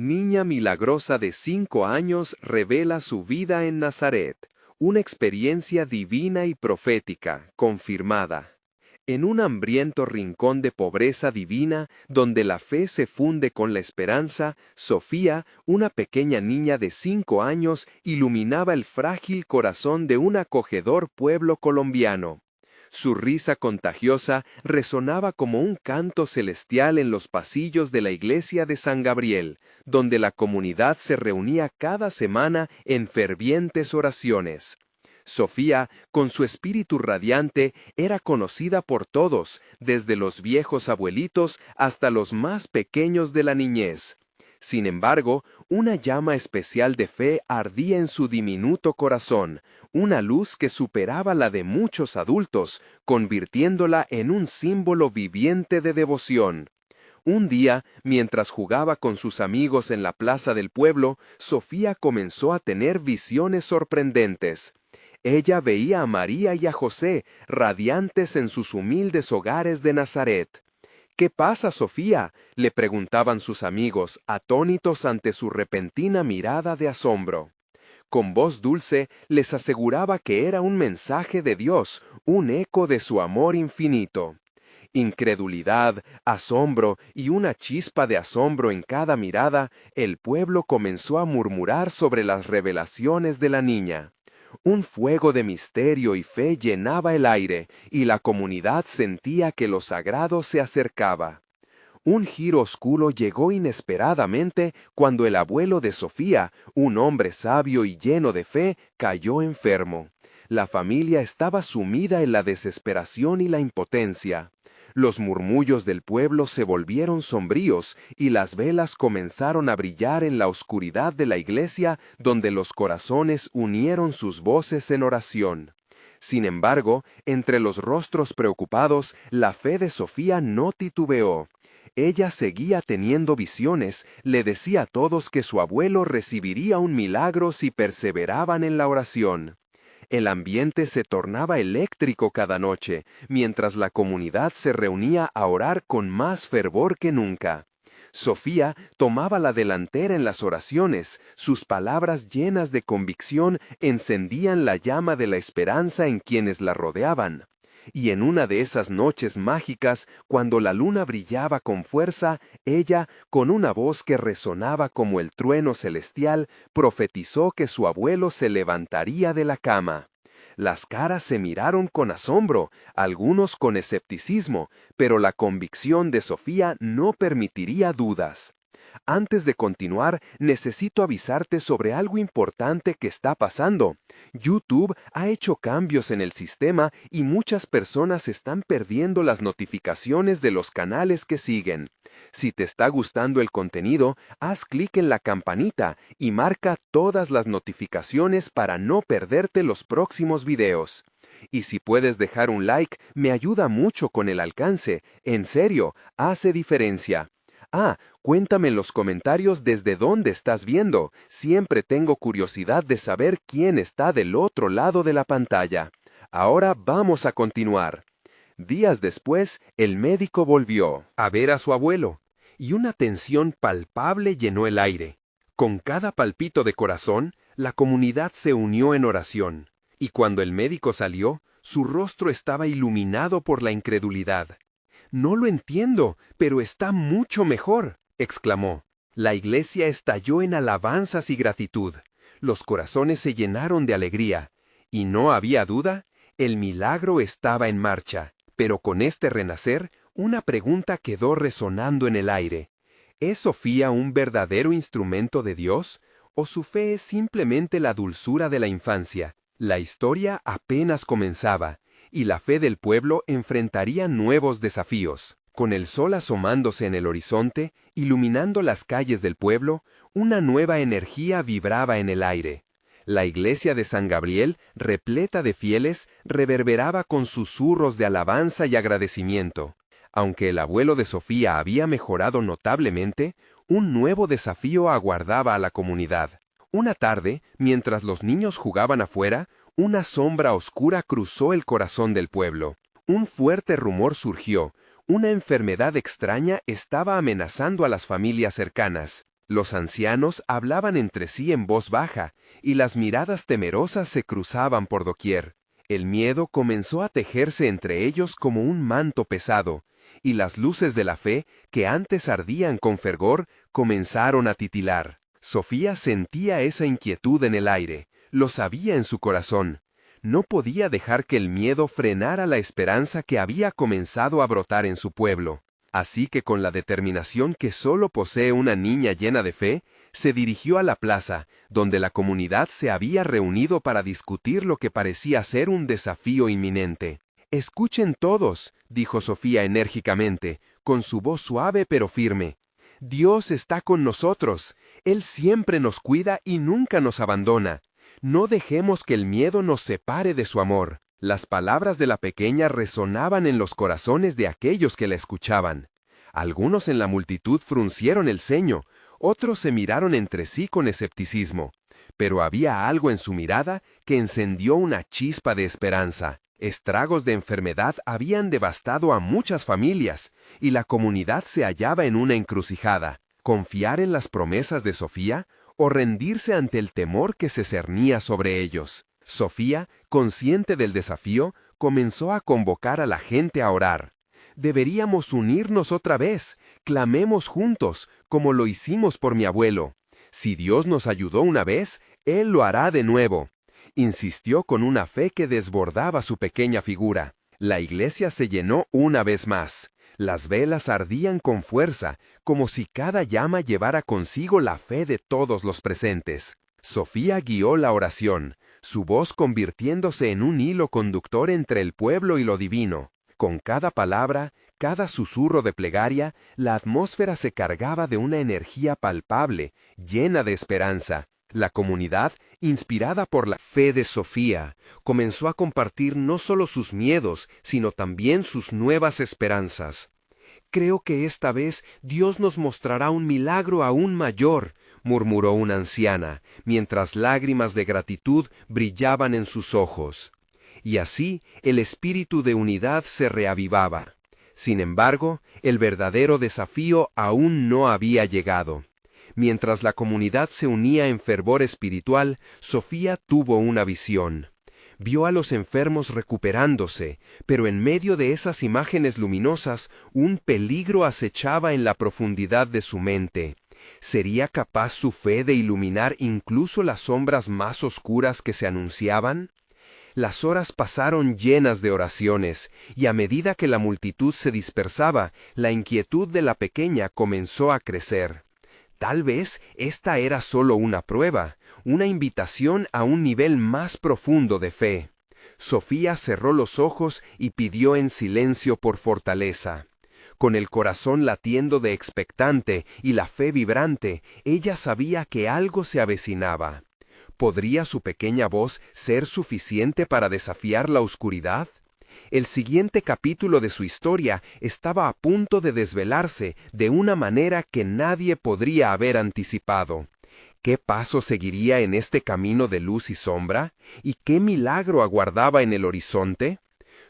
Niña milagrosa de 5 años revela su vida en Nazaret, una experiencia divina y profética, confirmada. En un hambriento rincón de pobreza divina, donde la fe se funde con la esperanza, Sofía, una pequeña niña de 5 años, iluminaba el frágil corazón de un acogedor pueblo colombiano. Su risa contagiosa resonaba como un canto celestial en los pasillos de la iglesia de San Gabriel, donde la comunidad se reunía cada semana en fervientes oraciones. Sofía, con su espíritu radiante, era conocida por todos, desde los viejos abuelitos hasta los más pequeños de la niñez. Sin embargo, una llama especial de fe ardía en su diminuto corazón, una luz que superaba la de muchos adultos, convirtiéndola en un símbolo viviente de devoción. Un día, mientras jugaba con sus amigos en la plaza del pueblo, Sofía comenzó a tener visiones sorprendentes. Ella veía a María y a José, radiantes en sus humildes hogares de Nazaret. «¿Qué pasa, Sofía?», le preguntaban sus amigos, atónitos ante su repentina mirada de asombro. Con voz dulce les aseguraba que era un mensaje de Dios, un eco de su amor infinito. Incredulidad, asombro y una chispa de asombro en cada mirada, el pueblo comenzó a murmurar sobre las revelaciones de la niña. Un fuego de misterio y fe llenaba el aire, y la comunidad sentía que lo sagrado se acercaba. Un giro oscuro llegó inesperadamente cuando el abuelo de Sofía, un hombre sabio y lleno de fe, cayó enfermo. La familia estaba sumida en la desesperación y la impotencia. Los murmullos del pueblo se volvieron sombríos y las velas comenzaron a brillar en la oscuridad de la iglesia, donde los corazones unieron sus voces en oración. Sin embargo, entre los rostros preocupados, la fe de Sofía no titubeó. Ella seguía teniendo visiones, le decía a todos que su abuelo recibiría un milagro si perseveraban en la oración. El ambiente se tornaba eléctrico cada noche, mientras la comunidad se reunía a orar con más fervor que nunca. Sofía tomaba la delantera en las oraciones, sus palabras llenas de convicción encendían la llama de la esperanza en quienes la rodeaban. Y en una de esas noches mágicas, cuando la luna brillaba con fuerza, ella, con una voz que resonaba como el trueno celestial, profetizó que su abuelo se levantaría de la cama. Las caras se miraron con asombro, algunos con escepticismo, pero la convicción de Sofía no permitiría dudas. Antes de continuar, necesito avisarte sobre algo importante que está pasando. YouTube ha hecho cambios en el sistema y muchas personas están perdiendo las notificaciones de los canales que siguen. Si te está gustando el contenido, haz clic en la campanita y marca todas las notificaciones para no perderte los próximos videos. Y si puedes dejar un like, me ayuda mucho con el alcance. En serio, hace diferencia. Cuéntame en los comentarios desde dónde estás viendo. Siempre tengo curiosidad de saber quién está del otro lado de la pantalla. Ahora vamos a continuar. Días después, el médico volvió a ver a su abuelo, y una tensión palpable llenó el aire. Con cada palpito de corazón, la comunidad se unió en oración, y cuando el médico salió, su rostro estaba iluminado por la incredulidad. «No lo entiendo, pero está mucho mejor», exclamó. La iglesia estalló en alabanzas y gratitud. Los corazones se llenaron de alegría. Y no había duda, el milagro estaba en marcha. Pero con este renacer, una pregunta quedó resonando en el aire. ¿Es Sofía un verdadero instrumento de Dios? ¿O su fe es simplemente la dulzura de la infancia? La historia apenas comenzaba, y la fe del pueblo enfrentaría nuevos desafíos. Con el sol asomándose en el horizonte, iluminando las calles del pueblo, una nueva energía vibraba en el aire. La iglesia de San Gabriel, repleta de fieles, reverberaba con susurros de alabanza y agradecimiento. Aunque el abuelo de Sofía había mejorado notablemente, un nuevo desafío aguardaba a la comunidad. Una tarde, mientras los niños jugaban afuera, una sombra oscura cruzó el corazón del pueblo. Un fuerte rumor surgió. Una enfermedad extraña estaba amenazando a las familias cercanas. Los ancianos hablaban entre sí en voz baja, y las miradas temerosas se cruzaban por doquier. El miedo comenzó a tejerse entre ellos como un manto pesado, y las luces de la fe, que antes ardían con fervor, comenzaron a titilar. Sofía sentía esa inquietud en el aire, lo sabía en su corazón. No podía dejar que el miedo frenara la esperanza que había comenzado a brotar en su pueblo. Así que con la determinación que solo posee una niña llena de fe, se dirigió a la plaza, donde la comunidad se había reunido para discutir lo que parecía ser un desafío inminente. «Escuchen todos», dijo Sofía enérgicamente, con su voz suave pero firme. «Dios está con nosotros. Él siempre nos cuida y nunca nos abandona. No dejemos que el miedo nos separe de su amor». Las palabras de la pequeña resonaban en los corazones de aquellos que la escuchaban. Algunos en la multitud fruncieron el ceño, otros se miraron entre sí con escepticismo. Pero había algo en su mirada que encendió una chispa de esperanza. Estragos de enfermedad habían devastado a muchas familias, y la comunidad se hallaba en una encrucijada: confiar en las promesas de Sofía o rendirse ante el temor que se cernía sobre ellos. Sofía, consciente del desafío, comenzó a convocar a la gente a orar. «Deberíamos unirnos otra vez, clamemos juntos, como lo hicimos por mi abuelo. Si Dios nos ayudó una vez, Él lo hará de nuevo», insistió con una fe que desbordaba su pequeña figura. La iglesia se llenó una vez más. Las velas ardían con fuerza, como si cada llama llevara consigo la fe de todos los presentes. Sofía guió la oración, su voz convirtiéndose en un hilo conductor entre el pueblo y lo divino. Con cada palabra, cada susurro de plegaria, la atmósfera se cargaba de una energía palpable, llena de esperanza. La comunidad, inspirada por la fe de Sofía, comenzó a compartir no solo sus miedos, sino también sus nuevas esperanzas. «Creo que esta vez Dios nos mostrará un milagro aún mayor», murmuró una anciana, mientras lágrimas de gratitud brillaban en sus ojos. Y así el espíritu de unidad se reavivaba. Sin embargo, el verdadero desafío aún no había llegado. Mientras la comunidad se unía en fervor espiritual, Sofía tuvo una visión. Vio a los enfermos recuperándose, pero en medio de esas imágenes luminosas, un peligro acechaba en la profundidad de su mente. ¿Sería capaz su fe de iluminar incluso las sombras más oscuras que se anunciaban? Las horas pasaron llenas de oraciones, y a medida que la multitud se dispersaba, la inquietud de la pequeña comenzó a crecer. Tal vez esta era solo una prueba, una invitación a un nivel más profundo de fe. Sofía cerró los ojos y pidió en silencio por fortaleza. Con el corazón latiendo de expectante y la fe vibrante, ella sabía que algo se avecinaba. ¿Podría su pequeña voz ser suficiente para desafiar la oscuridad? El siguiente capítulo de su historia estaba a punto de desvelarse de una manera que nadie podría haber anticipado. ¿Qué paso seguiría en este camino de luz y sombra? ¿Y qué milagro aguardaba en el horizonte?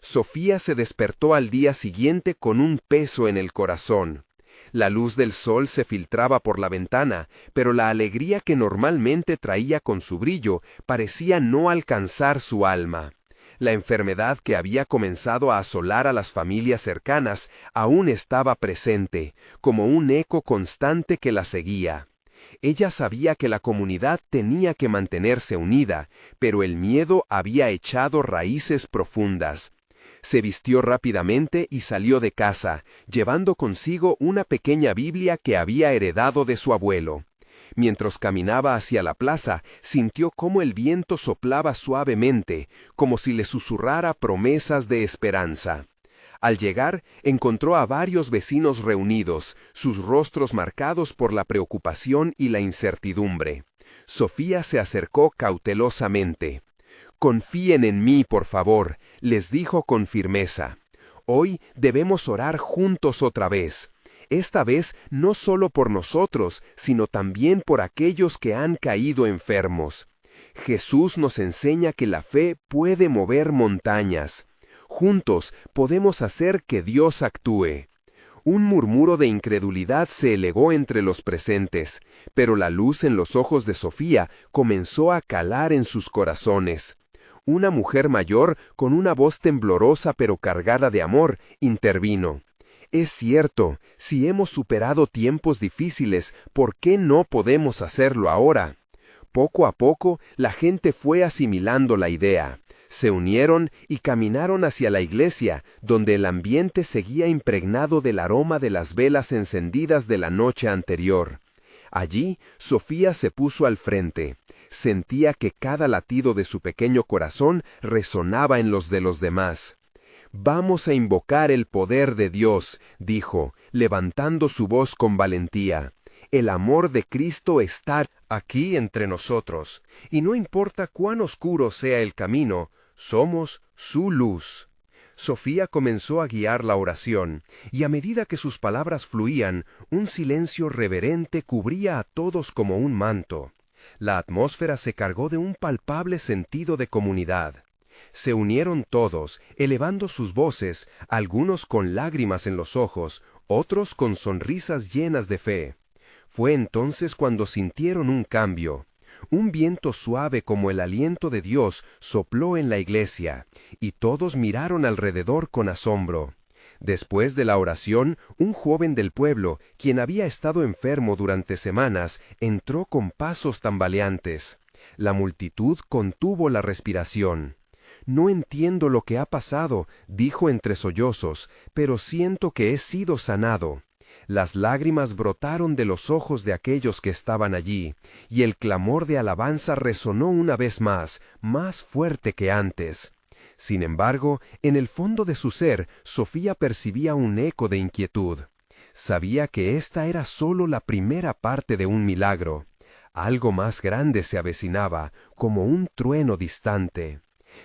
Sofía se despertó al día siguiente con un peso en el corazón. La luz del sol se filtraba por la ventana, pero la alegría que normalmente traía con su brillo parecía no alcanzar su alma. La enfermedad que había comenzado a asolar a las familias cercanas aún estaba presente, como un eco constante que la seguía. Ella sabía que la comunidad tenía que mantenerse unida, pero el miedo había echado raíces profundas. Se vistió rápidamente y salió de casa, llevando consigo una pequeña Biblia que había heredado de su abuelo. Mientras caminaba hacia la plaza, sintió cómo el viento soplaba suavemente, como si le susurrara promesas de esperanza. Al llegar, encontró a varios vecinos reunidos, sus rostros marcados por la preocupación y la incertidumbre. Sofía se acercó cautelosamente. «Confíen en mí, por favor», les dijo con firmeza. «Hoy debemos orar juntos otra vez. Esta vez no solo por nosotros, sino también por aquellos que han caído enfermos. Jesús nos enseña que la fe puede mover montañas. Juntos podemos hacer que Dios actúe». Un murmuro de incredulidad se elevó entre los presentes, pero la luz en los ojos de Sofía comenzó a calar en sus corazones. Una mujer mayor, con una voz temblorosa pero cargada de amor, intervino. Es cierto, si hemos superado tiempos difíciles, ¿por qué no podemos hacerlo ahora? Poco a poco, la gente fue asimilando la idea. Se unieron y caminaron hacia la iglesia, donde el ambiente seguía impregnado del aroma de las velas encendidas de la noche anterior. Allí, Sofía se puso al frente. Sentía que cada latido de su pequeño corazón resonaba en los de los demás. «Vamos a invocar el poder de Dios», dijo, levantando su voz con valentía. «El amor de Cristo está aquí entre nosotros, y no importa cuán oscuro sea el camino, somos su luz». Sofía comenzó a guiar la oración, y a medida que sus palabras fluían, un silencio reverente cubría a todos como un manto. La atmósfera se cargó de un palpable sentido de comunidad. Se unieron todos, elevando sus voces, algunos con lágrimas en los ojos, otros con sonrisas llenas de fe. Fue entonces cuando sintieron un cambio. Un viento suave como el aliento de Dios sopló en la iglesia, y todos miraron alrededor con asombro. Después de la oración, un joven del pueblo, quien había estado enfermo durante semanas, entró con pasos tambaleantes. La multitud contuvo la respiración. «No entiendo lo que ha pasado», dijo entre sollozos, «pero siento que he sido sanado». Las lágrimas brotaron de los ojos de aquellos que estaban allí, y el clamor de alabanza resonó una vez más fuerte que antes. Sin embargo, en el fondo de su ser, Sofía percibía un eco de inquietud. Sabía que esta era solo la primera parte de un milagro. Algo más grande se avecinaba, como un trueno distante.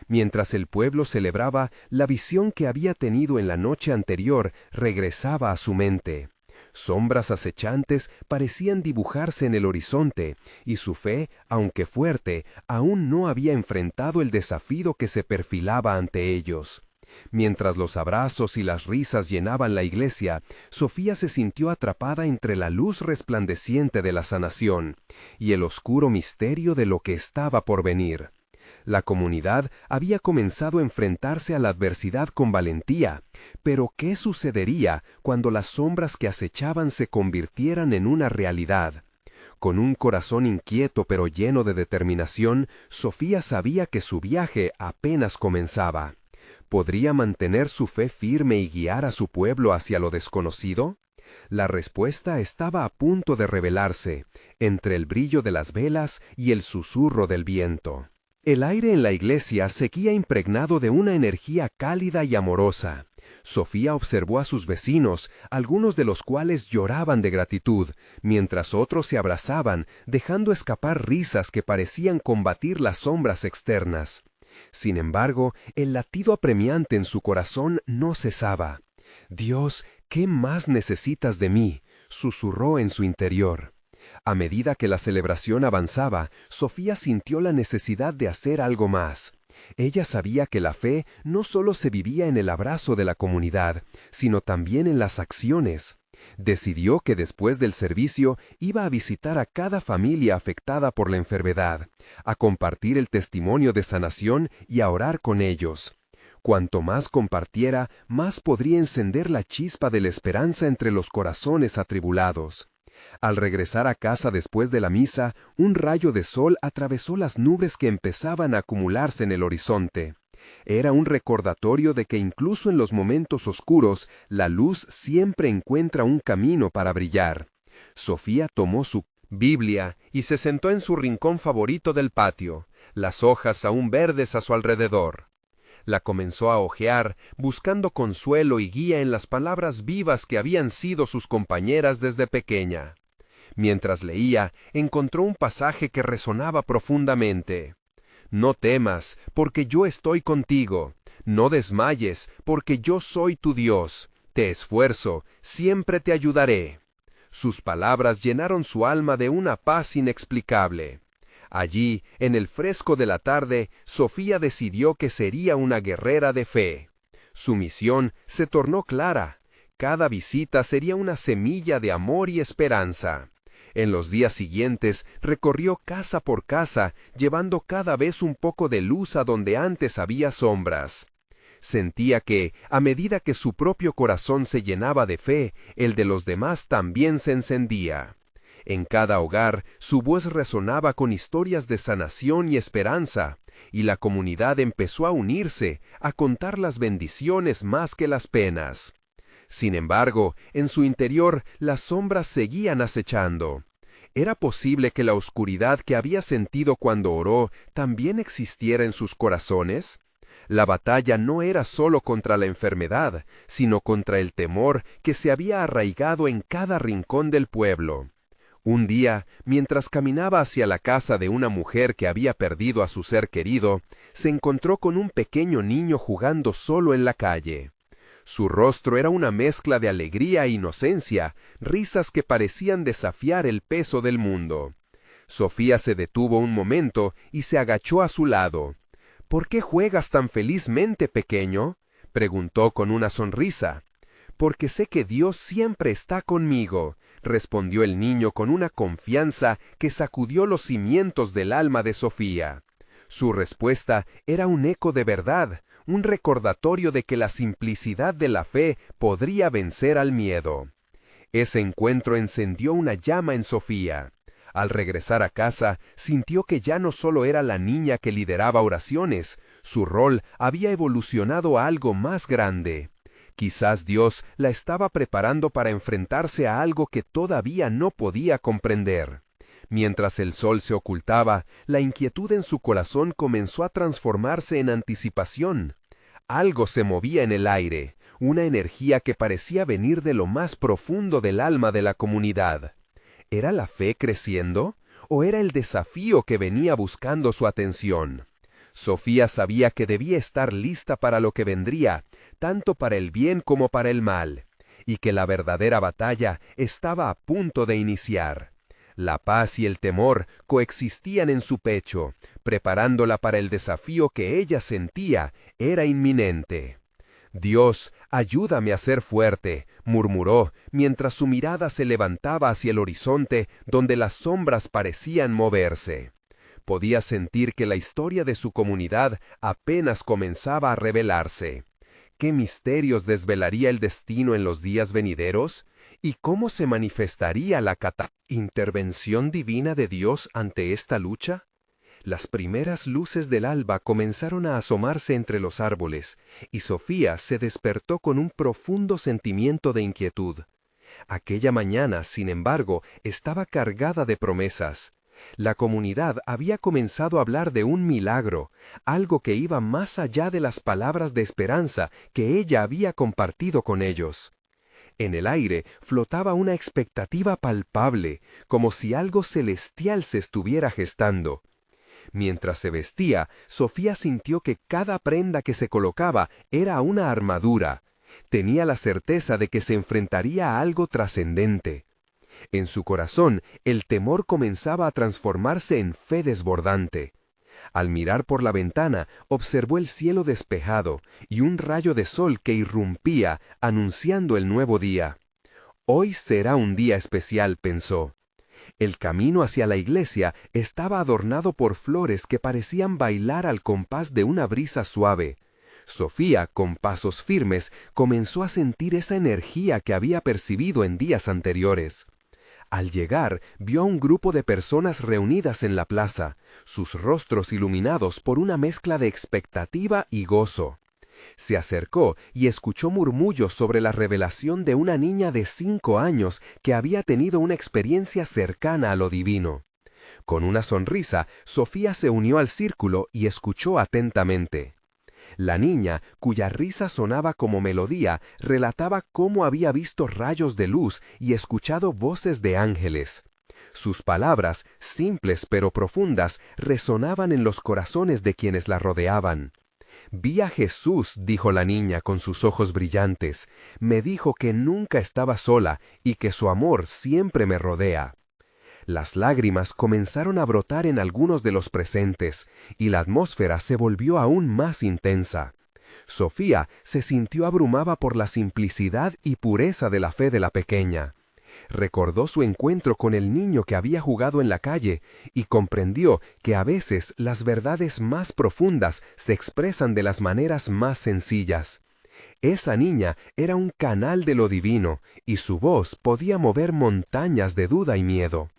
Mientras el pueblo celebraba, la visión que había tenido en la noche anterior regresaba a su mente. Sombras acechantes parecían dibujarse en el horizonte, y su fe, aunque fuerte, aún no había enfrentado el desafío que se perfilaba ante ellos. Mientras los abrazos y las risas llenaban la iglesia, Sofía se sintió atrapada entre la luz resplandeciente de la sanación y el oscuro misterio de lo que estaba por venir. La comunidad había comenzado a enfrentarse a la adversidad con valentía, pero ¿qué sucedería cuando las sombras que acechaban se convirtieran en una realidad? Con un corazón inquieto pero lleno de determinación, Sofía sabía que su viaje apenas comenzaba. ¿Podría mantener su fe firme y guiar a su pueblo hacia lo desconocido? La respuesta estaba a punto de revelarse, entre el brillo de las velas y el susurro del viento. El aire en la iglesia seguía impregnado de una energía cálida y amorosa. Sofía observó a sus vecinos, algunos de los cuales lloraban de gratitud, mientras otros se abrazaban, dejando escapar risas que parecían combatir las sombras externas. Sin embargo, el latido apremiante en su corazón no cesaba. «Dios, ¿qué más necesitas de mí?», susurró en su interior. A medida que la celebración avanzaba, Sofía sintió la necesidad de hacer algo más. Ella sabía que la fe no solo se vivía en el abrazo de la comunidad, sino también en las acciones. Decidió que después del servicio iba a visitar a cada familia afectada por la enfermedad, a compartir el testimonio de sanación y a orar con ellos. Cuanto más compartiera, más podría encender la chispa de la esperanza entre los corazones atribulados. Al regresar a casa después de la misa, un rayo de sol atravesó las nubes que empezaban a acumularse en el horizonte. Era un recordatorio de que incluso en los momentos oscuros, la luz siempre encuentra un camino para brillar. Sofía tomó su Biblia y se sentó en su rincón favorito del patio, las hojas aún verdes a su alrededor. La comenzó a hojear, buscando consuelo y guía en las palabras vivas que habían sido sus compañeras desde pequeña. Mientras leía, encontró un pasaje que resonaba profundamente. «No temas, porque yo estoy contigo. No desmayes, porque yo soy tu Dios. Te esfuerzo, siempre te ayudaré». Sus palabras llenaron su alma de una paz inexplicable. Allí, en el fresco de la tarde, Sofía decidió que sería una guerrera de fe. Su misión se tornó clara: cada visita sería una semilla de amor y esperanza. En los días siguientes recorrió casa por casa, llevando cada vez un poco de luz a donde antes había sombras. Sentía que, a medida que su propio corazón se llenaba de fe, el de los demás también se encendía. En cada hogar, su voz resonaba con historias de sanación y esperanza, y la comunidad empezó a unirse, a contar las bendiciones más que las penas. Sin embargo, en su interior, las sombras seguían acechando. ¿Era posible que la oscuridad que había sentido cuando oró también existiera en sus corazones? La batalla no era solo contra la enfermedad, sino contra el temor que se había arraigado en cada rincón del pueblo. Un día, mientras caminaba hacia la casa de una mujer que había perdido a su ser querido, se encontró con un pequeño niño jugando solo en la calle. Su rostro era una mezcla de alegría e inocencia, risas que parecían desafiar el peso del mundo. Sofía se detuvo un momento y se agachó a su lado. «¿Por qué juegas tan felizmente, pequeño?», preguntó con una sonrisa. «Porque sé que Dios siempre está conmigo», respondió el niño con una confianza que sacudió los cimientos del alma de Sofía. Su respuesta era un eco de verdad, un recordatorio de que la simplicidad de la fe podría vencer al miedo. Ese encuentro encendió una llama en Sofía. Al regresar a casa, sintió que ya no solo era la niña que lideraba oraciones, su rol había evolucionado a algo más grande. Quizás Dios la estaba preparando para enfrentarse a algo que todavía no podía comprender. Mientras el sol se ocultaba, la inquietud en su corazón comenzó a transformarse en anticipación. Algo se movía en el aire, una energía que parecía venir de lo más profundo del alma de la comunidad. ¿Era la fe creciendo? ¿O era el desafío que venía buscando su atención? Sofía sabía que debía estar lista para lo que vendría, tanto para el bien como para el mal, y que la verdadera batalla estaba a punto de iniciar. La paz y el temor coexistían en su pecho, preparándola para el desafío que ella sentía era inminente. «Dios, ayúdame a ser fuerte», murmuró, mientras su mirada se levantaba hacia el horizonte donde las sombras parecían moverse. Podía sentir que la historia de su comunidad apenas comenzaba a revelarse. ¿Qué misterios desvelaría el destino en los días venideros? ¿Y cómo se manifestaría la intervención divina de Dios ante esta lucha? Las primeras luces del alba comenzaron a asomarse entre los árboles, y Sofía se despertó con un profundo sentimiento de inquietud. Aquella mañana, sin embargo, estaba cargada de promesas. La comunidad había comenzado a hablar de un milagro, algo que iba más allá de las palabras de esperanza que ella había compartido con ellos. En el aire flotaba una expectativa palpable, como si algo celestial se estuviera gestando. Mientras se vestía, Sofía sintió que cada prenda que se colocaba era una armadura. Tenía la certeza de que se enfrentaría a algo trascendente. En su corazón, el temor comenzaba a transformarse en fe desbordante. Al mirar por la ventana, observó el cielo despejado y un rayo de sol que irrumpía, anunciando el nuevo día. «Hoy será un día especial», pensó. El camino hacia la iglesia estaba adornado por flores que parecían bailar al compás de una brisa suave. Sofía, con pasos firmes, comenzó a sentir esa energía que había percibido en días anteriores. Al llegar, vio a un grupo de personas reunidas en la plaza, sus rostros iluminados por una mezcla de expectativa y gozo. Se acercó y escuchó murmullos sobre la revelación de una niña de 5 años que había tenido una experiencia cercana a lo divino. Con una sonrisa, Sofía se unió al círculo y escuchó atentamente. La niña, cuya risa sonaba como melodía, relataba cómo había visto rayos de luz y escuchado voces de ángeles. Sus palabras, simples pero profundas, resonaban en los corazones de quienes la rodeaban. «Vi a Jesús», dijo la niña con sus ojos brillantes. «Me dijo que nunca estaba sola y que su amor siempre me rodea». Las lágrimas comenzaron a brotar en algunos de los presentes, y la atmósfera se volvió aún más intensa. Sofía se sintió abrumada por la simplicidad y pureza de la fe de la pequeña. Recordó su encuentro con el niño que había jugado en la calle y comprendió que a veces las verdades más profundas se expresan de las maneras más sencillas. Esa niña era un canal de lo divino y su voz podía mover montañas de duda y miedo.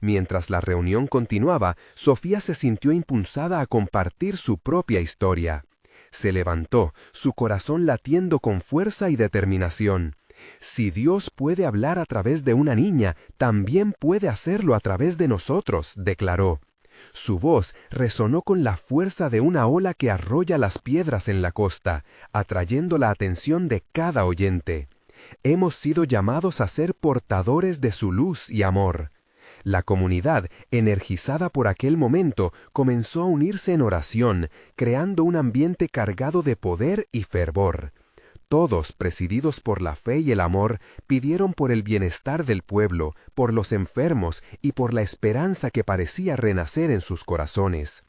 Mientras la reunión continuaba, Sofía se sintió impulsada a compartir su propia historia. Se levantó, su corazón latiendo con fuerza y determinación. Si Dios puede hablar a través de una niña, también puede hacerlo a través de nosotros, declaró. Su voz resonó con la fuerza de una ola que arrolla las piedras en la costa, atrayendo la atención de cada oyente. Hemos sido llamados a ser portadores de su luz y amor. La comunidad, energizada por aquel momento, comenzó a unirse en oración, creando un ambiente cargado de poder y fervor. Todos, presididos por la fe y el amor, pidieron por el bienestar del pueblo, por los enfermos y por la esperanza que parecía renacer en sus corazones.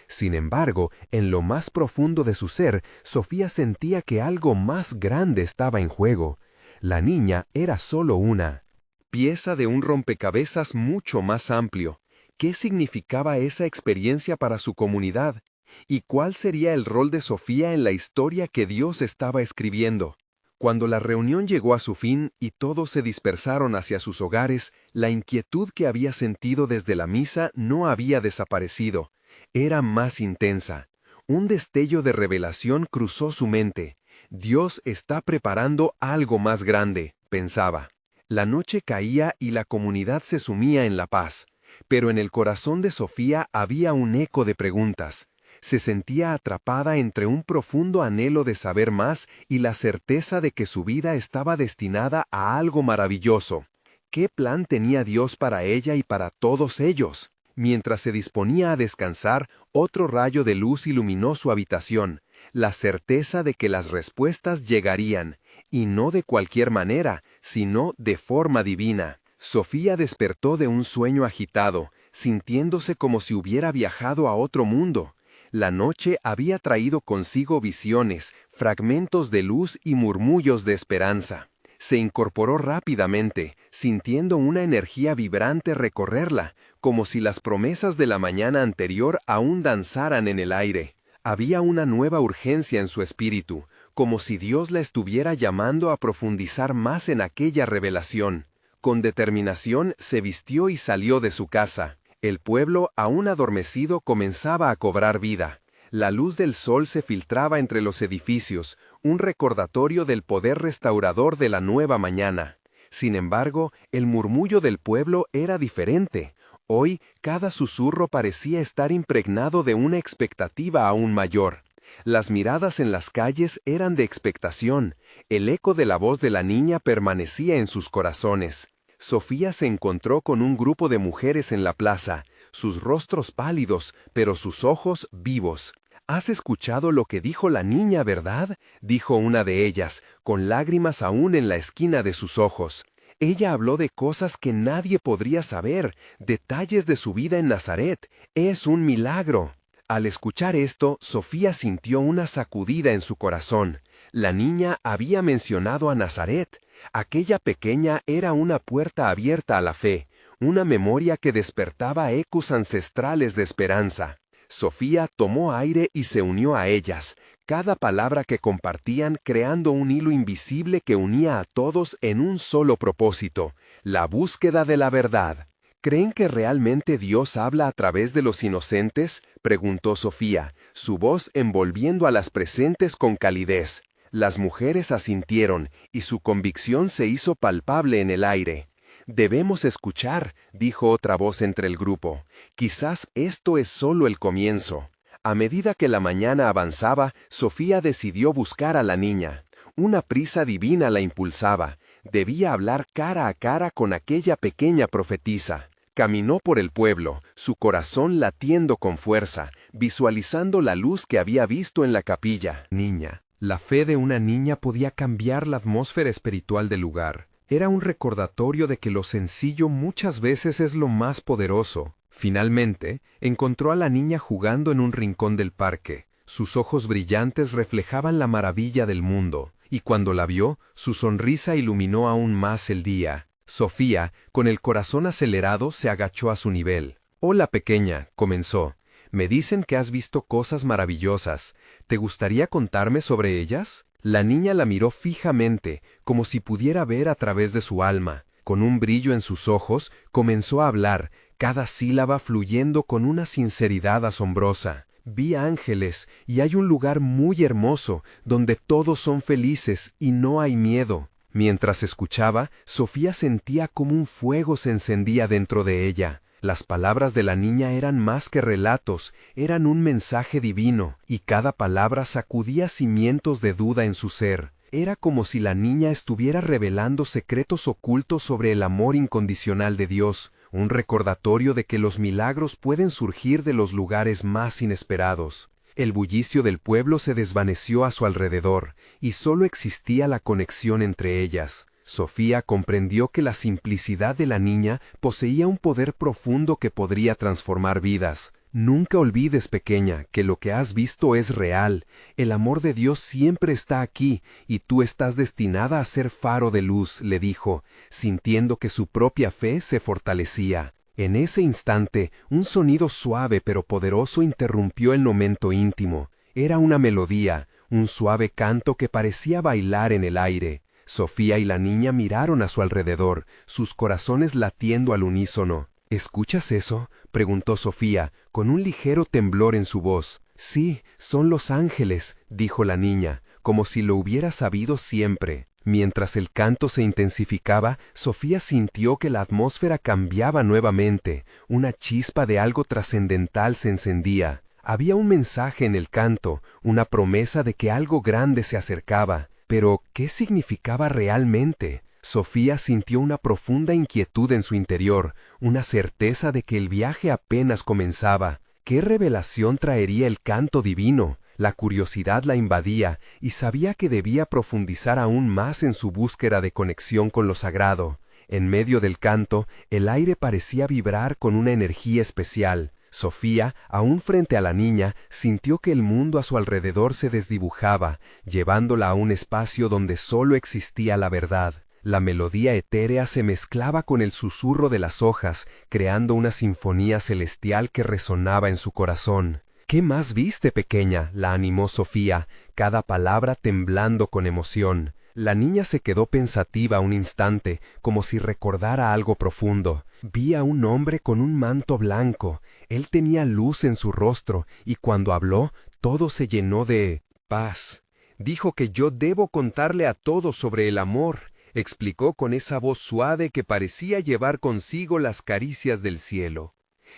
Sin embargo, en lo más profundo de su ser, Sofía sentía que algo más grande estaba en juego. La niña era solo una pieza de un rompecabezas mucho más amplio. ¿Qué significaba esa experiencia para su comunidad? ¿Y cuál sería el rol de Sofía en la historia que Dios estaba escribiendo? Cuando la reunión llegó a su fin y todos se dispersaron hacia sus hogares, la inquietud que había sentido desde la misa no había desaparecido. Era más intensa. Un destello de revelación cruzó su mente. Dios está preparando algo más grande, pensaba. La noche caía y la comunidad se sumía en la paz, pero en el corazón de Sofía había un eco de preguntas. Se sentía atrapada entre un profundo anhelo de saber más y la certeza de que su vida estaba destinada a algo maravilloso. ¿Qué plan tenía Dios para ella y para todos ellos? Mientras se disponía a descansar, otro rayo de luz iluminó su habitación, la certeza de que las respuestas llegarían, y no de cualquier manera, sino de forma divina. Sofía despertó de un sueño agitado, sintiéndose como si hubiera viajado a otro mundo. La noche había traído consigo visiones, fragmentos de luz y murmullos de esperanza. Se incorporó rápidamente, sintiendo una energía vibrante recorrerla, como si las promesas de la mañana anterior aún danzaran en el aire. Había una nueva urgencia en su espíritu, como si Dios la estuviera llamando a profundizar más en aquella revelación. Con determinación se vistió y salió de su casa. El pueblo, aún adormecido, comenzaba a cobrar vida. La luz del sol se filtraba entre los edificios, un recordatorio del poder restaurador de la nueva mañana. Sin embargo, el murmullo del pueblo era diferente. Hoy, cada susurro parecía estar impregnado de una expectativa aún mayor. Las miradas en las calles eran de expectación. El eco de la voz de la niña permanecía en sus corazones. Sofía se encontró con un grupo de mujeres en la plaza, sus rostros pálidos, pero sus ojos vivos. «¿Has escuchado lo que dijo la niña, verdad?», dijo una de ellas, con lágrimas aún en la esquina de sus ojos. Ella habló de cosas que nadie podría saber, detalles de su vida en Nazaret. Es un milagro. Al escuchar esto, Sofía sintió una sacudida en su corazón. La niña había mencionado a Nazaret. Aquella pequeña era una puerta abierta a la fe, una memoria que despertaba ecos ancestrales de esperanza. Sofía tomó aire y se unió a ellas, cada palabra que compartían creando un hilo invisible que unía a todos en un solo propósito, la búsqueda de la verdad. ¿Creen que realmente Dios habla a través de los inocentes?, preguntó Sofía, su voz envolviendo a las presentes con calidez. Las mujeres asintieron, y su convicción se hizo palpable en el aire. «Debemos escuchar», dijo otra voz entre el grupo. «Quizás esto es solo el comienzo». A medida que la mañana avanzaba, Sofía decidió buscar a la niña. Una prisa divina la impulsaba. Debía hablar cara a cara con aquella pequeña profetisa. Caminó por el pueblo, su corazón latiendo con fuerza, visualizando la luz que había visto en la capilla. Niña. La fe de una niña podía cambiar la atmósfera espiritual del lugar. Era un recordatorio de que lo sencillo muchas veces es lo más poderoso. Finalmente, encontró a la niña jugando en un rincón del parque. Sus ojos brillantes reflejaban la maravilla del mundo, y cuando la vio, su sonrisa iluminó aún más el día. Sofía, con el corazón acelerado, se agachó a su nivel. «Hola, pequeña», comenzó. «Me dicen que has visto cosas maravillosas. ¿Te gustaría contarme sobre ellas?» La niña la miró fijamente, como si pudiera ver a través de su alma. Con un brillo en sus ojos, comenzó a hablar, cada sílaba fluyendo con una sinceridad asombrosa. «Vi ángeles, y hay un lugar muy hermoso, donde todos son felices y no hay miedo». Mientras escuchaba, Sofía sentía como un fuego se encendía dentro de ella. Las palabras de la niña eran más que relatos, eran un mensaje divino, y cada palabra sacudía cimientos de duda en su ser. Era como si la niña estuviera revelando secretos ocultos sobre el amor incondicional de Dios, un recordatorio de que los milagros pueden surgir de los lugares más inesperados. El bullicio del pueblo se desvaneció a su alrededor, y solo existía la conexión entre ellas. Sofía comprendió que la simplicidad de la niña poseía un poder profundo que podría transformar vidas. «Nunca olvides, pequeña, que lo que has visto es real. El amor de Dios siempre está aquí, y tú estás destinada a ser faro de luz», le dijo, sintiendo que su propia fe se fortalecía. En ese instante, un sonido suave pero poderoso interrumpió el momento íntimo. Era una melodía, un suave canto que parecía bailar en el aire. Sofía y la niña miraron a su alrededor, sus corazones latiendo al unísono. «¿Escuchas eso?», preguntó Sofía, con un ligero temblor en su voz. «Sí, son los ángeles», dijo la niña, como si lo hubiera sabido siempre. Mientras el canto se intensificaba, Sofía sintió que la atmósfera cambiaba nuevamente. Una chispa de algo trascendental se encendía. Había un mensaje en el canto, una promesa de que algo grande se acercaba. Pero, ¿qué significaba realmente? Sofía sintió una profunda inquietud en su interior, una certeza de que el viaje apenas comenzaba. ¿Qué revelación traería el canto divino? La curiosidad la invadía y sabía que debía profundizar aún más en su búsqueda de conexión con lo sagrado. En medio del canto, el aire parecía vibrar con una energía especial. Sofía, aún frente a la niña, sintió que el mundo a su alrededor se desdibujaba, llevándola a un espacio donde solo existía la verdad. La melodía etérea se mezclaba con el susurro de las hojas, creando una sinfonía celestial que resonaba en su corazón. «¿Qué más viste, pequeña?», la animó Sofía, cada palabra temblando con emoción. La niña se quedó pensativa un instante, como si recordara algo profundo. «Vi a un hombre con un manto blanco. Él tenía luz en su rostro, y cuando habló, todo se llenó de paz. Dijo que yo debo contarle a todos sobre el amor», explicó con esa voz suave que parecía llevar consigo las caricias del cielo.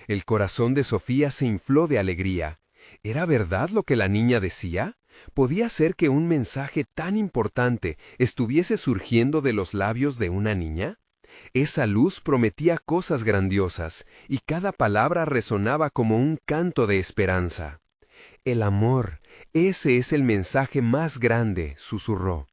El corazón de Sofía se infló de alegría. ¿Era verdad lo que la niña decía? ¿Podía ser que un mensaje tan importante estuviese surgiendo de los labios de una niña? Esa luz prometía cosas grandiosas, y cada palabra resonaba como un canto de esperanza. «El amor, ese es el mensaje más grande», susurró.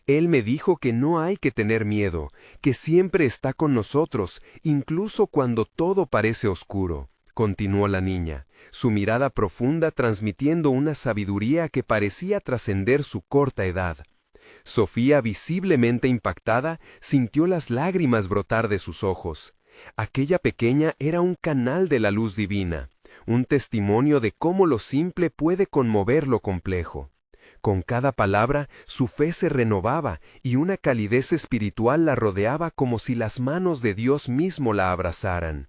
«Él me dijo que no hay que tener miedo, que siempre está con nosotros, incluso cuando todo parece oscuro», continuó la niña, su mirada profunda transmitiendo una sabiduría que parecía trascender su corta edad. Sofía, visiblemente impactada, sintió las lágrimas brotar de sus ojos. Aquella pequeña era un canal de la luz divina, un testimonio de cómo lo simple puede conmover lo complejo. Con cada palabra, su fe se renovaba y una calidez espiritual la rodeaba como si las manos de Dios mismo la abrazaran.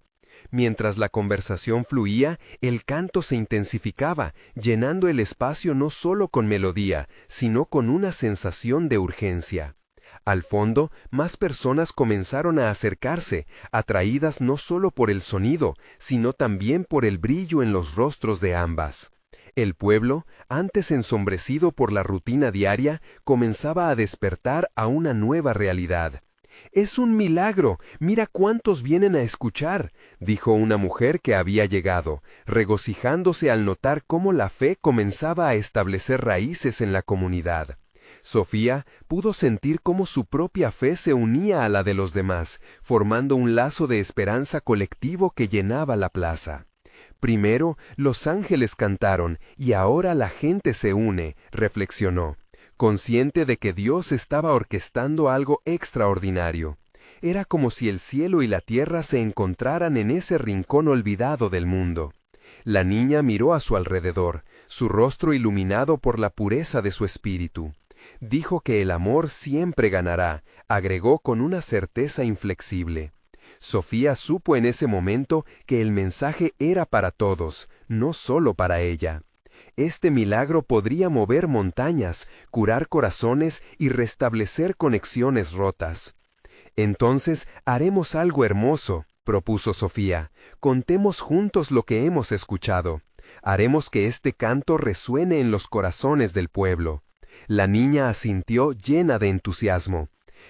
Mientras la conversación fluía, el canto se intensificaba, llenando el espacio no solo con melodía, sino con una sensación de urgencia. Al fondo, más personas comenzaron a acercarse, atraídas no solo por el sonido, sino también por el brillo en los rostros de ambas. El pueblo, antes ensombrecido por la rutina diaria, comenzaba a despertar a una nueva realidad. «Es un milagro, mira cuántos vienen a escuchar», dijo una mujer que había llegado, regocijándose al notar cómo la fe comenzaba a establecer raíces en la comunidad. Sofía pudo sentir cómo su propia fe se unía a la de los demás, formando un lazo de esperanza colectivo que llenaba la plaza. Primero, los ángeles cantaron, y ahora la gente se une, reflexionó, consciente de que Dios estaba orquestando algo extraordinario. Era como si el cielo y la tierra se encontraran en ese rincón olvidado del mundo. La niña miró a su alrededor, su rostro iluminado por la pureza de su espíritu. Dijo que el amor siempre ganará, agregó con una certeza inflexible. Sofía supo en ese momento que el mensaje era para todos, no solo para ella. Este milagro podría mover montañas, curar corazones y restablecer conexiones rotas. Entonces haremos algo hermoso, propuso Sofía. Contemos juntos lo que hemos escuchado. Haremos que este canto resuene en los corazones del pueblo. La niña asintió llena de entusiasmo.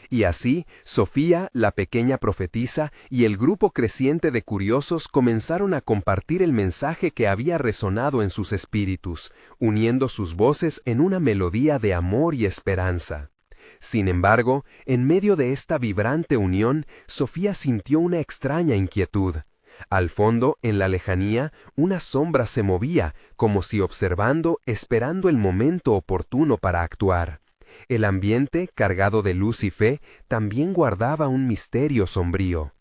Y así, Sofía, la pequeña profetisa, y el grupo creciente de curiosos comenzaron a compartir el mensaje que había resonado en sus espíritus, uniendo sus voces en una melodía de amor y esperanza. Sin embargo, en medio de esta vibrante unión, Sofía sintió una extraña inquietud. Al fondo, en la lejanía, una sombra se movía, como si observando, esperando el momento oportuno para actuar. El ambiente, cargado de luz y fe, también guardaba un misterio sombrío.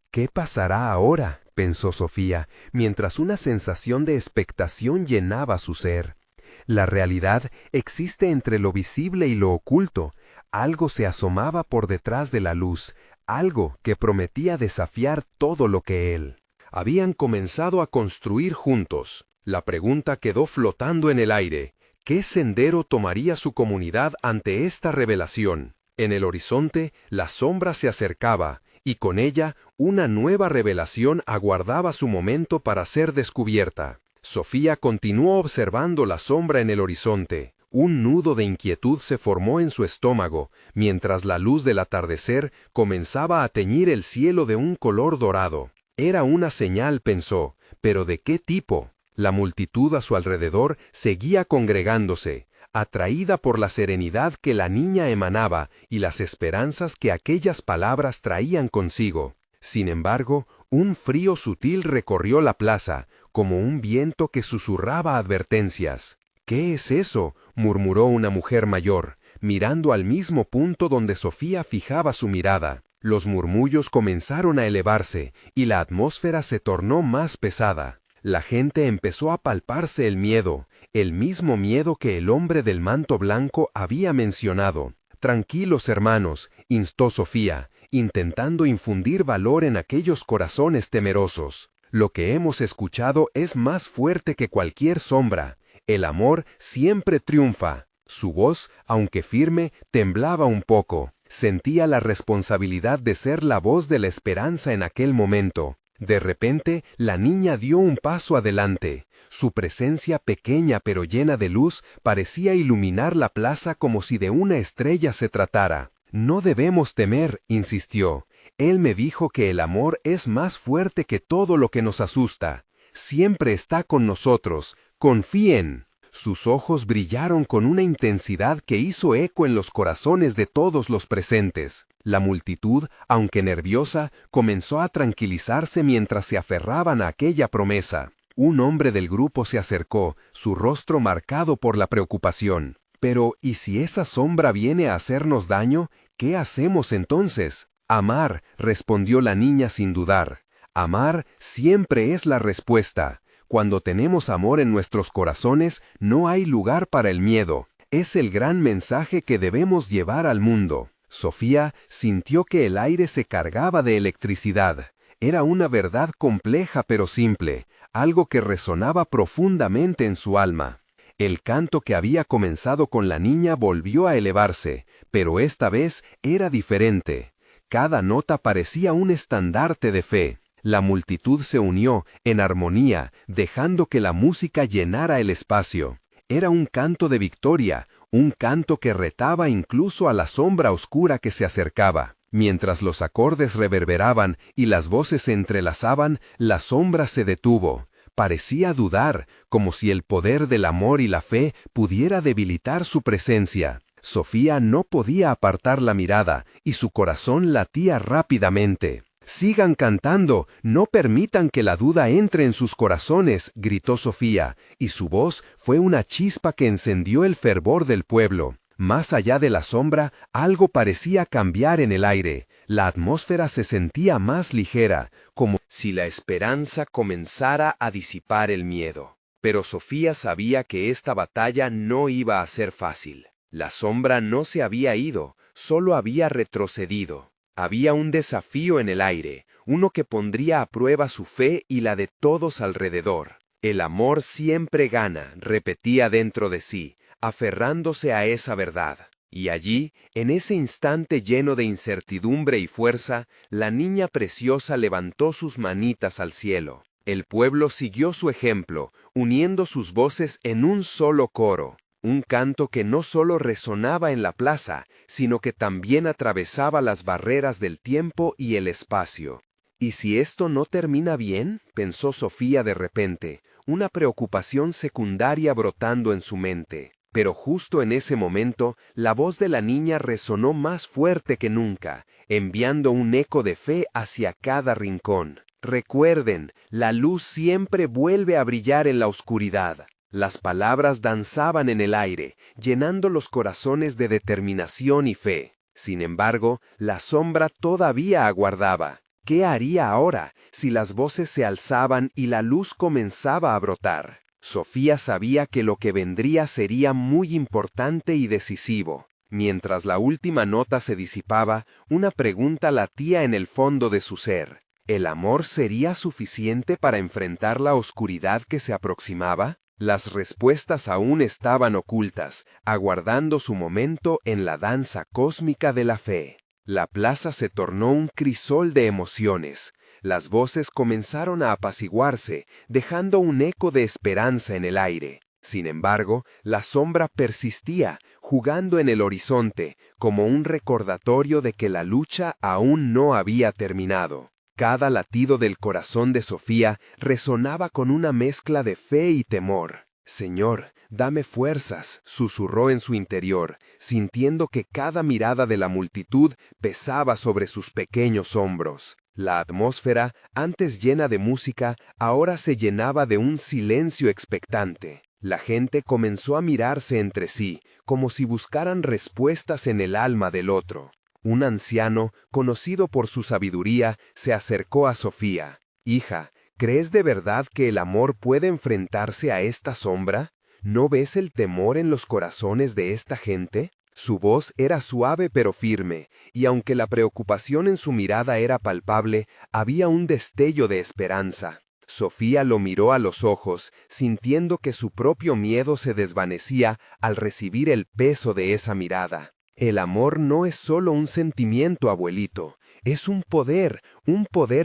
¿Qué pasará ahora?, pensó Sofía, mientras una sensación de expectación llenaba su ser. La realidad existe entre lo visible y lo oculto. Algo se asomaba por detrás de la luz, algo que prometía desafiar todo lo que él. Habían comenzado a construir juntos. La pregunta quedó flotando en el aire. ¿Qué sendero tomaría su comunidad ante esta revelación? En el horizonte, la sombra se acercaba, y con ella, una nueva revelación aguardaba su momento para ser descubierta. Sofía continuó observando la sombra en el horizonte. Un nudo de inquietud se formó en su estómago, mientras la luz del atardecer comenzaba a teñir el cielo de un color dorado. Era una señal, pensó, pero ¿de qué tipo? La multitud a su alrededor seguía congregándose, atraída por la serenidad que la niña emanaba y las esperanzas que aquellas palabras traían consigo. Sin embargo, un frío sutil recorrió la plaza, como un viento que susurraba advertencias. «¿Qué es eso?», murmuró una mujer mayor, mirando al mismo punto donde Sofía fijaba su mirada. Los murmullos comenzaron a elevarse, y la atmósfera se tornó más pesada. La gente empezó a palparse el mismo miedo que el hombre del manto blanco había mencionado. «Tranquilos, hermanos», instó Sofía, intentando infundir valor en aquellos corazones temerosos. «Lo que hemos escuchado es más fuerte que cualquier sombra. El amor siempre triunfa». Su voz, aunque firme, temblaba un poco. Sentía la responsabilidad de ser la voz de la esperanza en aquel momento. De repente, la niña dio un paso adelante. Su presencia, pequeña pero llena de luz, parecía iluminar la plaza como si de una estrella se tratara. «No debemos temer», insistió. «Él me dijo que el amor es más fuerte que todo lo que nos asusta. Siempre está con nosotros. Confíen». Sus ojos brillaron con una intensidad que hizo eco en los corazones de todos los presentes. La multitud, aunque nerviosa, comenzó a tranquilizarse mientras se aferraban a aquella promesa. Un hombre del grupo se acercó, su rostro marcado por la preocupación. «Pero, ¿y si esa sombra viene a hacernos daño? ¿Qué hacemos entonces?» «Amar», respondió la niña sin dudar. «Amar siempre es la respuesta. Cuando tenemos amor en nuestros corazones, no hay lugar para el miedo. Es el gran mensaje que debemos llevar al mundo». Sofía sintió que el aire se cargaba de electricidad. Era una verdad compleja pero simple, algo que resonaba profundamente en su alma. El canto que había comenzado con la niña volvió a elevarse, pero esta vez era diferente. Cada nota parecía un estandarte de fe. La multitud se unió, en armonía, dejando que la música llenara el espacio. Era un canto de victoria, un canto que retaba incluso a la sombra oscura que se acercaba. Mientras los acordes reverberaban y las voces se entrelazaban, la sombra se detuvo. Parecía dudar, como si el poder del amor y la fe pudiera debilitar su presencia. Sofía no podía apartar la mirada, y su corazón latía rápidamente. Sigan cantando, no permitan que la duda entre en sus corazones, gritó Sofía, y su voz fue una chispa que encendió el fervor del pueblo. Más allá de la sombra, algo parecía cambiar en el aire. La atmósfera se sentía más ligera, como si la esperanza comenzara a disipar el miedo. Pero Sofía sabía que esta batalla no iba a ser fácil. La sombra no se había ido, solo había retrocedido. Había un desafío en el aire, uno que pondría a prueba su fe y la de todos alrededor. El amor siempre gana, repetía dentro de sí, aferrándose a esa verdad. Y allí, en ese instante lleno de incertidumbre y fuerza, la niña preciosa levantó sus manitas al cielo. El pueblo siguió su ejemplo, uniendo sus voces en un solo coro. Un canto que no solo resonaba en la plaza, sino que también atravesaba las barreras del tiempo y el espacio. ¿Y si esto no termina bien?, pensó Sofía de repente, una preocupación secundaria brotando en su mente. Pero justo en ese momento, la voz de la niña resonó más fuerte que nunca, enviando un eco de fe hacia cada rincón. Recuerden, la luz siempre vuelve a brillar en la oscuridad. Las palabras danzaban en el aire, llenando los corazones de determinación y fe. Sin embargo, la sombra todavía aguardaba. ¿Qué haría ahora si las voces se alzaban y la luz comenzaba a brotar? Sofía sabía que lo que vendría sería muy importante y decisivo. Mientras la última nota se disipaba, una pregunta latía en el fondo de su ser. ¿El amor sería suficiente para enfrentar la oscuridad que se aproximaba? Las respuestas aún estaban ocultas, aguardando su momento en la danza cósmica de la fe. La plaza se tornó un crisol de emociones. Las voces comenzaron a apaciguarse, dejando un eco de esperanza en el aire. Sin embargo, la sombra persistía, jugando en el horizonte, como un recordatorio de que la lucha aún no había terminado. Cada latido del corazón de Sofía resonaba con una mezcla de fe y temor. «Señor, dame fuerzas», susurró en su interior, sintiendo que cada mirada de la multitud pesaba sobre sus pequeños hombros. La atmósfera, antes llena de música, ahora se llenaba de un silencio expectante. La gente comenzó a mirarse entre sí, como si buscaran respuestas en el alma del otro. Un anciano, conocido por su sabiduría, se acercó a Sofía. «Hija, ¿crees de verdad que el amor puede enfrentarse a esta sombra? ¿No ves el temor en los corazones de esta gente?» Su voz era suave pero firme, y aunque la preocupación en su mirada era palpable, había un destello de esperanza. Sofía lo miró a los ojos, sintiendo que su propio miedo se desvanecía al recibir el peso de esa mirada. El amor no es solo un sentimiento, abuelito, es un poder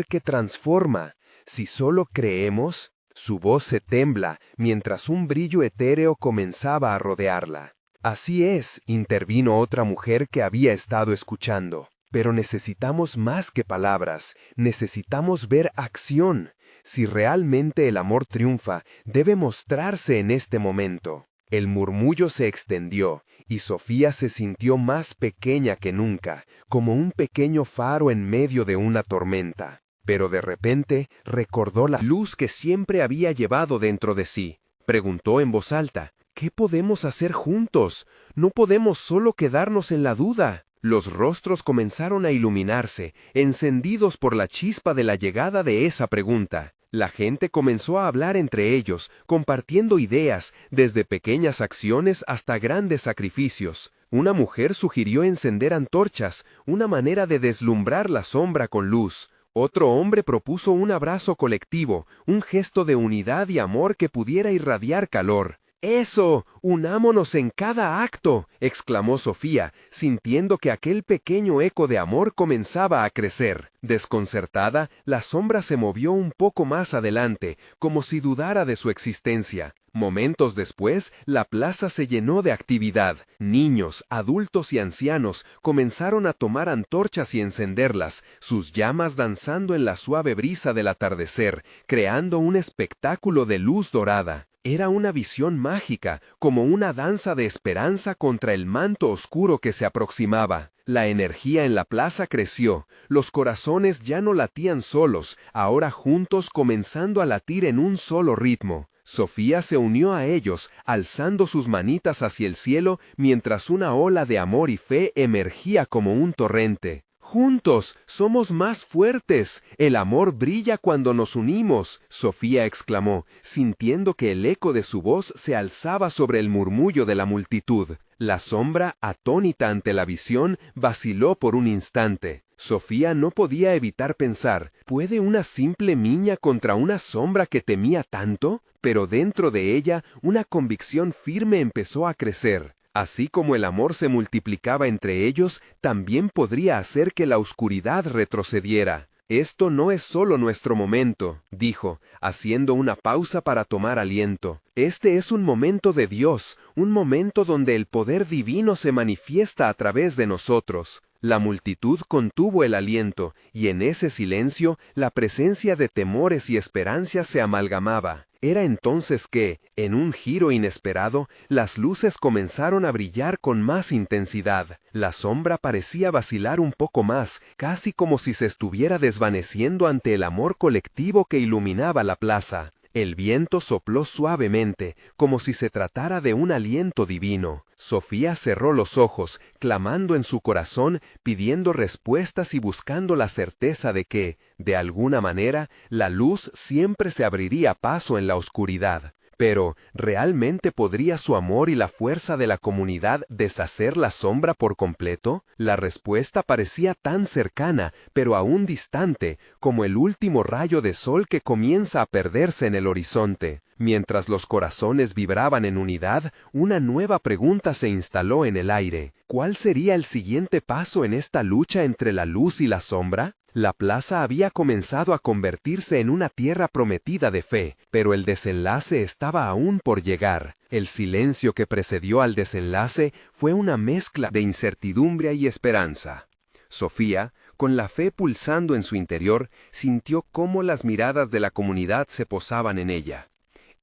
que transforma. Si solo creemos, su voz se tembla mientras un brillo etéreo comenzaba a rodearla. Así es, intervino otra mujer que había estado escuchando. Pero necesitamos más que palabras, necesitamos ver acción. Si realmente el amor triunfa, debe mostrarse en este momento. El murmullo se extendió, y Sofía se sintió más pequeña que nunca, como un pequeño faro en medio de una tormenta. Pero de repente recordó la luz que siempre había llevado dentro de sí. Preguntó en voz alta, «¿Qué podemos hacer juntos? No podemos solo quedarnos en la duda». Los rostros comenzaron a iluminarse, encendidos por la chispa de la llegada de esa pregunta. La gente comenzó a hablar entre ellos, compartiendo ideas, desde pequeñas acciones hasta grandes sacrificios. Una mujer sugirió encender antorchas, una manera de deslumbrar la sombra con luz. Otro hombre propuso un abrazo colectivo, un gesto de unidad y amor que pudiera irradiar calor. «¡Eso! ¡Unámonos en cada acto!», exclamó Sofía, sintiendo que aquel pequeño eco de amor comenzaba a crecer. Desconcertada, la sombra se movió un poco más adelante, como si dudara de su existencia. Momentos después, la plaza se llenó de actividad. Niños, adultos y ancianos comenzaron a tomar antorchas y encenderlas, sus llamas danzando en la suave brisa del atardecer, creando un espectáculo de luz dorada. Era una visión mágica, como una danza de esperanza contra el manto oscuro que se aproximaba. La energía en la plaza creció, los corazones ya no latían solos, ahora juntos comenzando a latir en un solo ritmo. Sofía se unió a ellos, alzando sus manitas hacia el cielo mientras una ola de amor y fe emergía como un torrente. «Juntos somos más fuertes. El amor brilla cuando nos unimos», Sofía exclamó, sintiendo que el eco de su voz se alzaba sobre el murmullo de la multitud. La sombra, atónita ante la visión, vaciló por un instante. Sofía no podía evitar pensar, ¿puede una simple niña contra una sombra que temía tanto? Pero dentro de ella, una convicción firme empezó a crecer. Así como el amor se multiplicaba entre ellos, también podría hacer que la oscuridad retrocediera. «Esto no es solo nuestro momento», dijo, haciendo una pausa para tomar aliento. «Este es un momento de Dios, un momento donde el poder divino se manifiesta a través de nosotros». La multitud contuvo el aliento, y en ese silencio, la presencia de temores y esperanzas se amalgamaba. Era entonces que, en un giro inesperado, las luces comenzaron a brillar con más intensidad. La sombra parecía vacilar un poco más, casi como si se estuviera desvaneciendo ante el amor colectivo que iluminaba la plaza. El viento sopló suavemente, como si se tratara de un aliento divino. Sofía cerró los ojos, clamando en su corazón, pidiendo respuestas y buscando la certeza de que, de alguna manera, la luz siempre se abriría paso en la oscuridad. Pero, ¿realmente podría su amor y la fuerza de la comunidad deshacer la sombra por completo? La respuesta parecía tan cercana, pero aún distante, como el último rayo de sol que comienza a perderse en el horizonte. Mientras los corazones vibraban en unidad, una nueva pregunta se instaló en el aire. ¿Cuál sería el siguiente paso en esta lucha entre la luz y la sombra? La plaza había comenzado a convertirse en una tierra prometida de fe, pero el desenlace estaba aún por llegar. El silencio que precedió al desenlace fue una mezcla de incertidumbre y esperanza. Sofía, con la fe pulsando en su interior, sintió cómo las miradas de la comunidad se posaban en ella.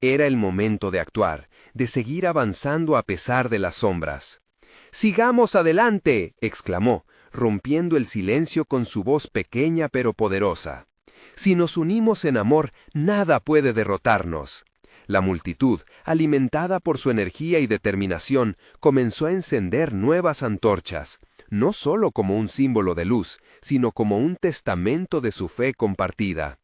Era el momento de actuar, de seguir avanzando a pesar de las sombras. «¡Sigamos adelante!», exclamó, rompiendo el silencio con su voz pequeña pero poderosa. «Si nos unimos en amor, nada puede derrotarnos». La multitud, alimentada por su energía y determinación, comenzó a encender nuevas antorchas, no solo como un símbolo de luz, sino como un testamento de su fe compartida.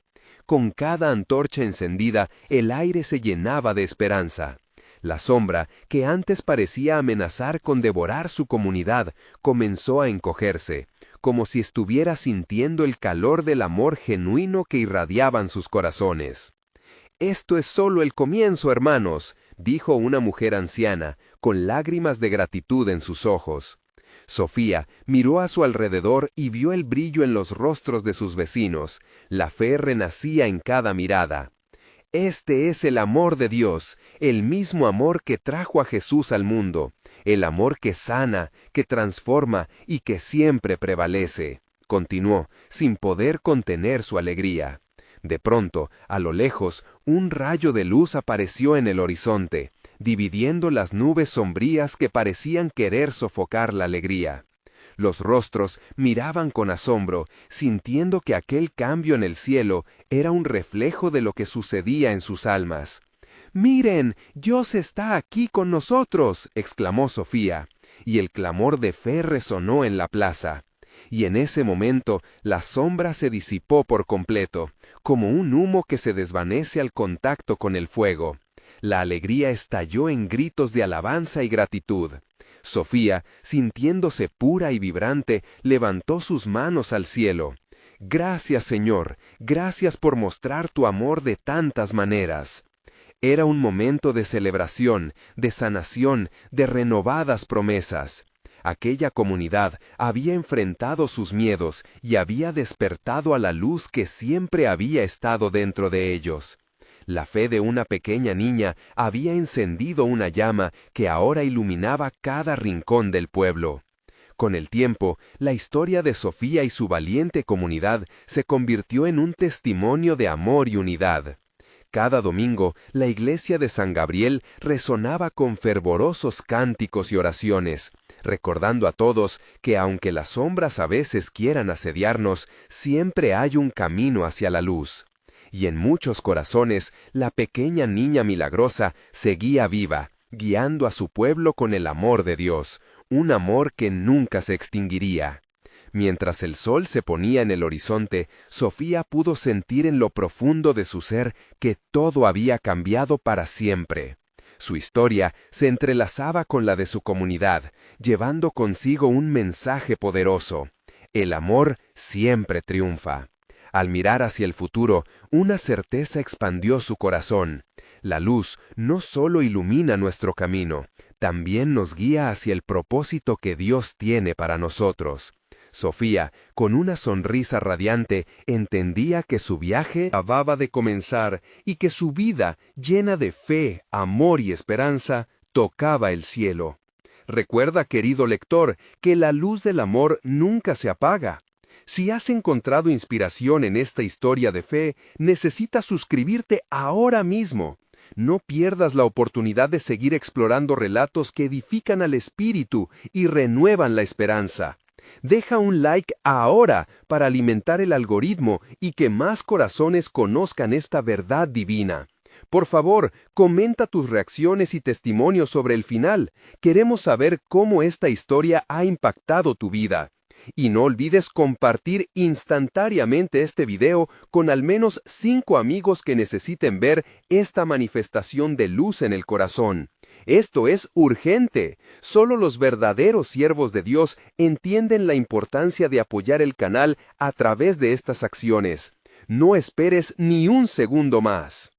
Con cada antorcha encendida, el aire se llenaba de esperanza. La sombra, que antes parecía amenazar con devorar su comunidad, comenzó a encogerse, como si estuviera sintiendo el calor del amor genuino que irradiaban sus corazones. «Esto es solo el comienzo, hermanos», dijo una mujer anciana, con lágrimas de gratitud en sus ojos. Sofía miró a su alrededor y vio el brillo en los rostros de sus vecinos. La fe renacía en cada mirada. Este es el amor de Dios, el mismo amor que trajo a Jesús al mundo, el amor que sana, que transforma y que siempre prevalece. Continuó, sin poder contener su alegría. De pronto, a lo lejos, un rayo de luz apareció en el horizonte, dividiendo las nubes sombrías que parecían querer sofocar la alegría. Los rostros miraban con asombro, sintiendo que aquel cambio en el cielo era un reflejo de lo que sucedía en sus almas. «¡Miren! ¡Dios está aquí con nosotros!», exclamó Sofía, y el clamor de fe resonó en la plaza. Y en ese momento la sombra se disipó por completo, como un humo que se desvanece al contacto con el fuego. La alegría estalló en gritos de alabanza y gratitud. Sofía, sintiéndose pura y vibrante, levantó sus manos al cielo. «Gracias, Señor, gracias por mostrar tu amor de tantas maneras». Era un momento de celebración, de sanación, de renovadas promesas. Aquella comunidad había enfrentado sus miedos y había despertado a la luz que siempre había estado dentro de ellos. La fe de una pequeña niña había encendido una llama que ahora iluminaba cada rincón del pueblo. Con el tiempo, la historia de Sofía y su valiente comunidad se convirtió en un testimonio de amor y unidad. Cada domingo, la iglesia de San Gabriel resonaba con fervorosos cánticos y oraciones, recordando a todos que aunque las sombras a veces quieran asediarnos, siempre hay un camino hacia la luz. Y en muchos corazones, la pequeña niña milagrosa seguía viva, guiando a su pueblo con el amor de Dios, un amor que nunca se extinguiría. Mientras el sol se ponía en el horizonte, Sofía pudo sentir en lo profundo de su ser que todo había cambiado para siempre. Su historia se entrelazaba con la de su comunidad, llevando consigo un mensaje poderoso: el amor siempre triunfa. Al mirar hacia el futuro, una certeza expandió su corazón. La luz no solo ilumina nuestro camino, también nos guía hacia el propósito que Dios tiene para nosotros. Sofía, con una sonrisa radiante, entendía que su viaje acababa de comenzar y que su vida, llena de fe, amor y esperanza, tocaba el cielo. Recuerda, querido lector, que la luz del amor nunca se apaga. Si has encontrado inspiración en esta historia de fe, necesitas suscribirte ahora mismo. No pierdas la oportunidad de seguir explorando relatos que edifican al espíritu y renuevan la esperanza. Deja un like ahora para alimentar el algoritmo y que más corazones conozcan esta verdad divina. Por favor, comenta tus reacciones y testimonios sobre el final. Queremos saber cómo esta historia ha impactado tu vida. Y no olvides compartir instantáneamente este video con al menos 5 amigos que necesiten ver esta manifestación de luz en el corazón. Esto es urgente. Solo los verdaderos siervos de Dios entienden la importancia de apoyar el canal a través de estas acciones. No esperes ni un segundo más.